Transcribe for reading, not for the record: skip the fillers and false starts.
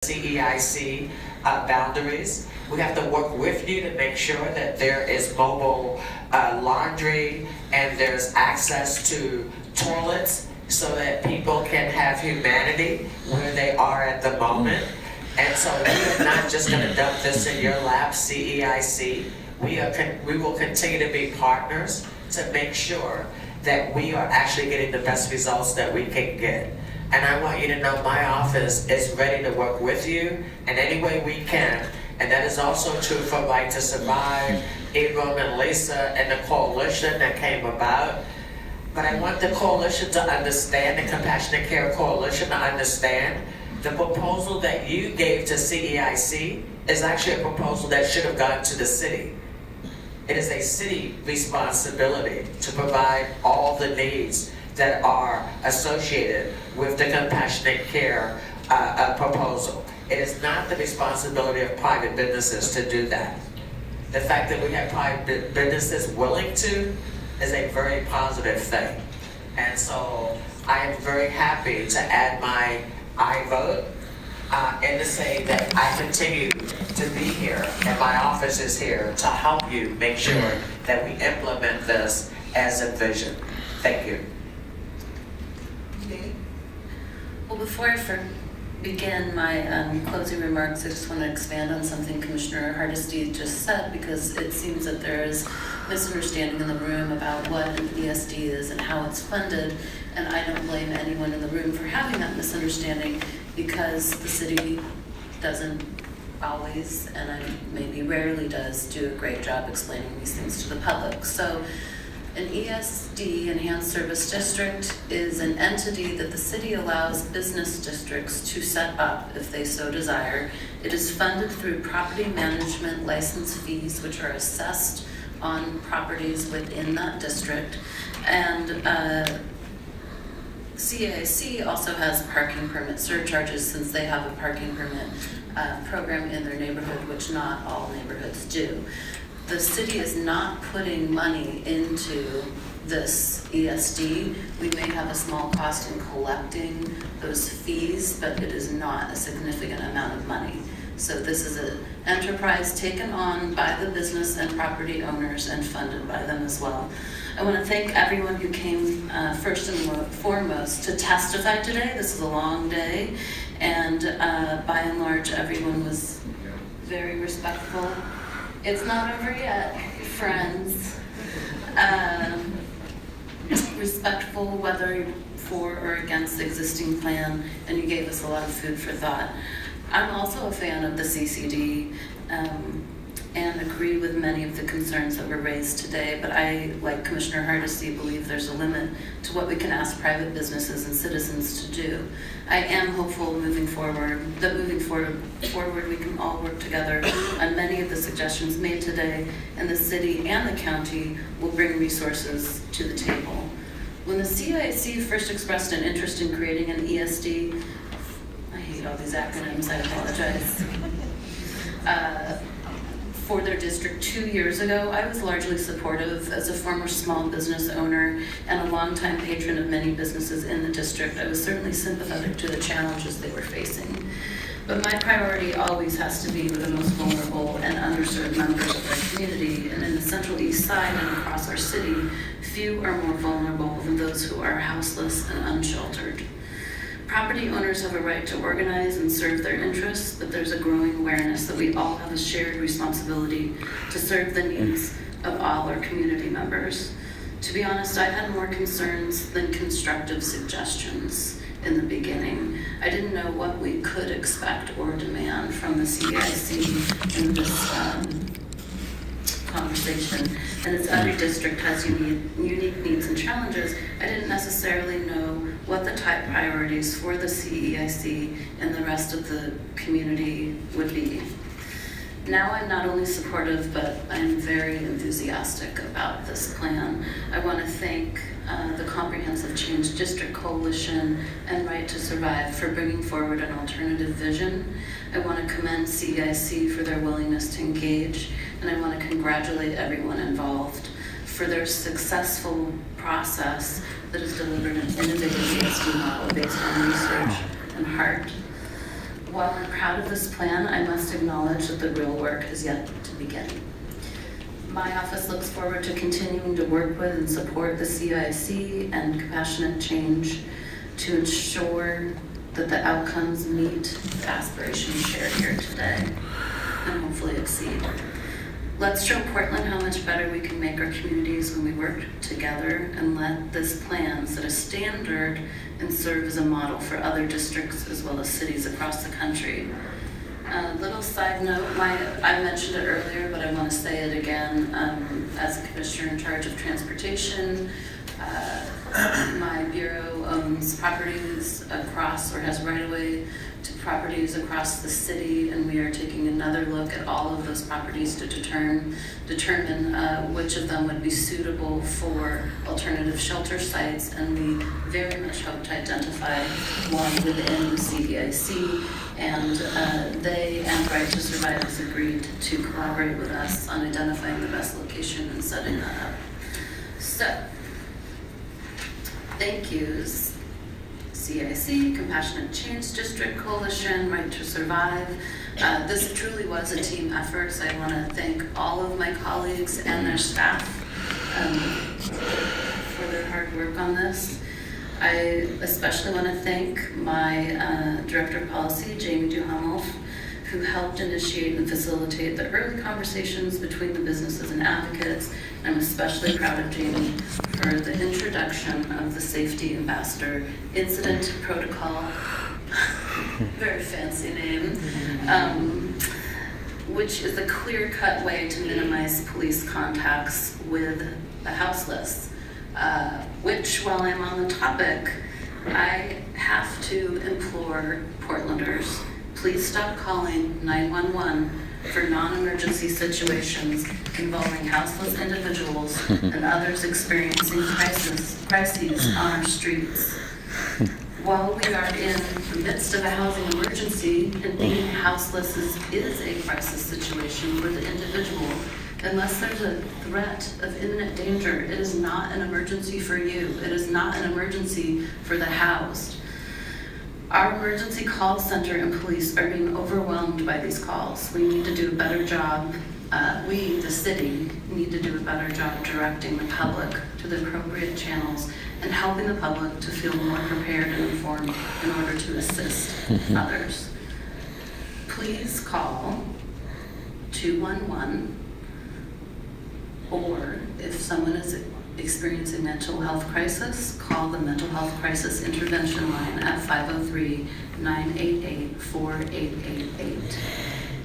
CEIC boundaries. We have to work with you to make sure that there is mobile laundry and there's access to toilets so that people can have humanity where they are at the moment. And so we are not just going to dump this in your lap, CEIC. We will continue to be partners to make sure that we are actually getting the best results that we can get. And I want you to know my office is ready to work with you in any way we can. And that is also true for Right to Survive, Ibram and Lisa, and the coalition that came about. But I want the coalition to understand, the Compassionate Care Coalition to understand, the proposal that you gave to CEIC is actually a proposal that should have gone to the city. It is a city responsibility to provide all the needs that are associated with the compassionate care proposal. It is not the responsibility of private businesses to do that. The fact that we have private businesses willing to is a very positive thing. And so I am very happy to add my I vote and to say that I continue to be here and my office is here to help you make sure that we implement this as a vision. Thank you. Well, before I begin my closing remarks, I just want to expand on something Commissioner Hardesty just said, because it seems that there is misunderstanding in the room about what an ESD is and how it's funded, and I don't blame anyone in the room for having that misunderstanding, because the city doesn't always, and maybe rarely does, do a great job explaining these things to the public. So an ESD, Enhanced Service District, is an entity that the city allows business districts to set up if they so desire. It is funded through property management license fees, which are assessed on properties within that district. And CAC also has parking permit surcharges, since they have a parking permit program in their neighborhood, which not all neighborhoods do. The city is not putting money into this ESD. We may have a small cost in collecting those fees, but it is not a significant amount of money. So this is an enterprise taken on by the business and property owners and funded by them as well. I want to thank everyone who came first and foremost to testify today. This is a long day, and by and large, everyone was very respectful. It's not over yet, friends. Respectful, whether for or against the existing plan, and you gave us a lot of food for thought. I'm also a fan of the CCD and agree with many of the concerns that were raised today, but I, like Commissioner Hardesty, believe there's a limit to what we can ask private businesses and citizens to do. I am hopeful that moving forward we can all work together on many of the suggestions made today, and the city and the county will bring resources to the table. When the CIC first expressed an interest in creating an ESD, I hate all these acronyms, I apologize, for their district 2 years ago, I was largely supportive. As a former small business owner and a longtime patron of many businesses in the district, I was certainly sympathetic to the challenges they were facing. But my priority always has to be with the most vulnerable and underserved members of our community, and in the Central East Side and across our city, few are more vulnerable than those who are houseless and unsheltered. Property owners have a right to organize and serve their interests, but there's a growing awareness that we all have a shared responsibility to serve the needs of all our community members. To be honest, I had more concerns than constructive suggestions in the beginning. I didn't know what we could expect or demand from the CIC in this conversation, and as every district has unique needs and challenges, I didn't necessarily know what the top priorities for the CEIC and the rest of the community would be. Now I'm not only supportive, but I'm very enthusiastic about this plan. I want to thank the Comprehensive Change District Coalition and Right to Survive for bringing forward an alternative vision. I want to commend CIC for their willingness to engage, and I want to congratulate everyone involved for their successful process that has delivered an innovative ESD model based on research and heart. While we're proud of this plan, I must acknowledge that the real work is yet to begin. My office looks forward to continuing to work with and support the CIC and Compassionate Change to ensure that the outcomes meet the aspirations shared here today and hopefully exceed. Let's show Portland how much better we can make our communities when we work together, and let this plan set a standard and serve as a model for other districts as well as cities across the country. A little side note, I mentioned it earlier, but I want to say it again. As a commissioner in charge of transportation, my bureau owns properties across, or has right-of-way to properties across the city, and we are taking another look at all of those properties to determine which of them would be suitable for alternative shelter sites, and we very much hope to identify one within CDIC, and they and Right to Survive has agreed to collaborate with us on identifying the best location and setting that up. So, thank yous. CIC, Compassionate Change District Coalition, Right to Survive. This truly was a team effort, so I want to thank all of my colleagues and their staff for their hard work on this. I especially want to thank my Director of Policy, Jamie Duhamel, who helped initiate and facilitate the early conversations between the businesses and advocates. I'm especially proud of Jamie for the introduction of the Safety Ambassador Incident Protocol, very fancy name, which is a clear-cut way to minimize police contacts with the houseless. Which, while I'm on the topic, I have to implore Portlanders, please stop calling 911 for non-emergency situations involving houseless individuals and others experiencing crises on our streets. While we are in the midst of a housing emergency, and being houseless is a crisis situation for the individual, unless there's a threat of imminent danger, it is not an emergency for you. It is not an emergency for the housed. Our emergency call center and police are being overwhelmed by these calls. We need to do a better job. We, the city, need to do a better job directing the public to the appropriate channels and helping the public to feel more prepared and informed in order to assist others. Please call 211, or if someone is experiencing mental health crisis, call the Mental Health Crisis Intervention Line at 503-988-4888.